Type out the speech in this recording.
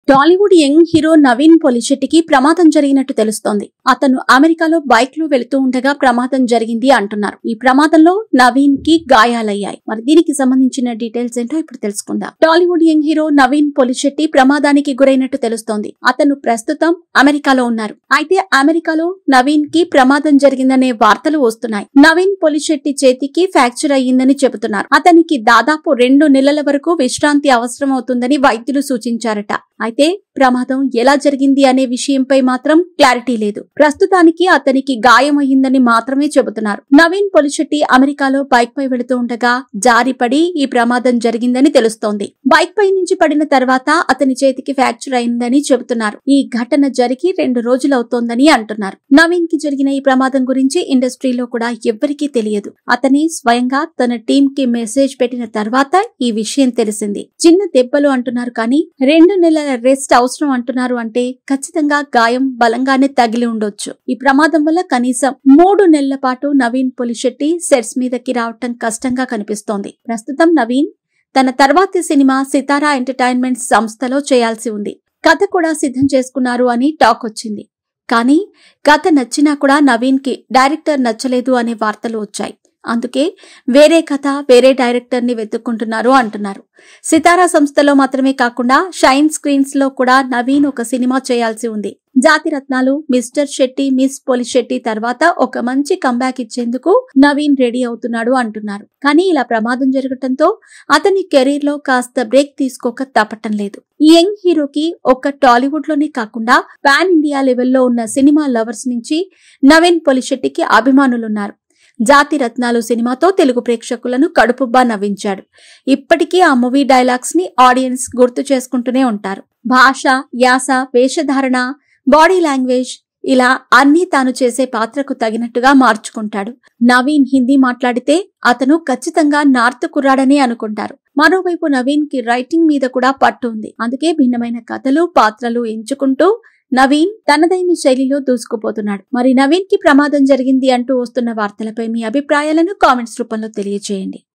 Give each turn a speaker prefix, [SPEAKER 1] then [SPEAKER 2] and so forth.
[SPEAKER 1] Tollywood young hero Naveen పొలిశెట్టికి ప్రమాదం జరిగినట్టు తెలుస్తోంది. అతను అమెరికాలో బైక్ లో వెళుతూ ఉండగా ప్రమాదం జరిగింది అంటున్నారు. ఈ ప్రమాదంలో నవీన్ కి గాయాలయ్యాయి. మరి దీనికి సంబంధించిన డీటెయిల్స్ ఏంటో ఇప్పుడు తెలుసుకుందాం. టాలీవుడ్ యంగ్ హీరో నవీన్ పొలిశెట్టి ప్రమాదానికి గురైనట్టు తెలుస్తోంది. అతను ప్రస్తుతం అమెరికాలో ఉన్నారు. అయితే అమెరికాలో నవీన్ కి ప్రమాదం జరిగిందనే వార్తలు వస్తున్నాయి. నవీన్ పొలిశెట్టి చేతికి ఫ్రాక్చర్ అయ్యిందని చెబుతున్నారు. అతనికి దాదాపు 2 నెలల వరకు విశ్రాంతి అవసరమవుతుందని వైద్యులు సూచించారట. అయితే ప్రమాదం ఎలా జరిగింది అనే విషయంపై మాత్రం క్లారిటీ లేదు. ప్రస్తుతానికి అతనికి గాయమయ్యిందని మాత్రమే చెబుతున్నారు. నవీన్ పొలిశెట్టి అమెరికాలో బైక్ పై వెళుతూ ఉండగా జారిపడి ఈ ప్రమాదం జరిగిందని తెలుస్తోంది. బైక్ పై నుంచి పడిన తర్వాత అతని చేతికి ఫ్రాక్చర్ అయిందని చెబుతున్నారు. ఈ ఘటన జరిగి 2 రోజులవుతోందని అంటున్నారు. నవీన్ కి జరిగిన ఈ ప్రమాదం గురించి ఇండస్ట్రీలో కూడా ఎవ్వరికీ తెలియదు. అతని స్వయంగా తన టీం కి మెసేజ్ పెట్టిన తర్వాత ఈ విషయం తెలిసింది. చిన్న దెబ్బలు అంటున్నారు కానీ 2 నెలల రెస్ట్ అవసరం అంటున్నారు. అంటే ఖచ్చితంగా గాయం బలంగానే తగిలి ఉండొచ్చు. ఈ ప్రమాదం వల్ల కనీసం 3 నెలల పాటు నవీన్ పొలిశెట్టి సెట్స్ మీదకి రావటం కష్టంగా కనిపిస్తోంది. ప్రస్తుతం నవీన్ తన తర్వాతి సినిమా సితారా ఎంటర్టైన్మెంట్ సంస్థలో చేయాల్సి ఉంది. కథ కూడా సిద్ధం చేసుకున్నారు అని టాక్ వచ్చింది. కానీ కథ నచ్చినా కూడా నవీన్ కి డైరెక్టర్ నచ్చలేదు అనే వార్తలు వచ్చాయి. అందుకే వేరే కథ వేరే డైరెక్టర్ ని వెతుక్కుంటున్నారు అంటున్నారు. సితారా సంస్థలో మాత్రమే కాకుండా షైన్ స్క్రీన్స్ లో కూడా నవీన్ ఒక సినిమా చేయాల్సి ఉంది. జాతిరత్నాలు, మిస్టర్ శెట్టి, మిస్ పొలిశెట్టి తర్వాత ఒక మంచి కంబ్యాక్ ఇచ్చేందుకు నవీన్ రెడీ అవుతున్నాడు అంటున్నారు. కానీ ఇలా ప్రమాదం జరగటంతో అతని కెరీర్ లో కాస్త బ్రేక్ తీసుకోక తప్పటం లేదు. ఈ యంగ్ హీరోకి ఒక్క టాలీవుడ్ లోనే కాకుండా పాన్ ఇండియా లెవెల్లో ఉన్న సినిమా లవర్స్ నుంచి నవీన్ పొలిశెట్టికి అభిమానులున్నారు. జాతిరత్నాలు సినిమాతో తెలుగు ప్రేక్షకులను కడుపుబ్బా నవ్వించాడు. ఇప్పటికీ ఆ మూవీ డైలాగ్స్ ని ఆడియన్స్ గుర్తు చేసుకుంటూనే ఉంటారు. భాష, యాస, వేషధారణ, బాడీ లాంగ్వేజ్ ఇలా అన్ని తాను చేసే పాత్రకు తగినట్టుగా మార్చుకుంటాడు. నవీన్ హిందీ మాట్లాడితే అతను ఖచ్చితంగా నార్త్ కుర్రాడని అనుకుంటారు. మరోవైపు నవీన్ కి రైటింగ్ మీద కూడా పట్టు ఉంది. అందుకే భిన్నమైన కథలు, పాత్రలు ఎంచుకుంటూ నవీన్ తనదైన శైలిలో దూసుకుపోతున్నాడు. మరి నవీన్ కి ప్రమాదం జరిగింది అంటూ వస్తున్న వార్తలపై మీ అభిప్రాయాలను కామెంట్స్ రూపంలో తెలియజేయండి.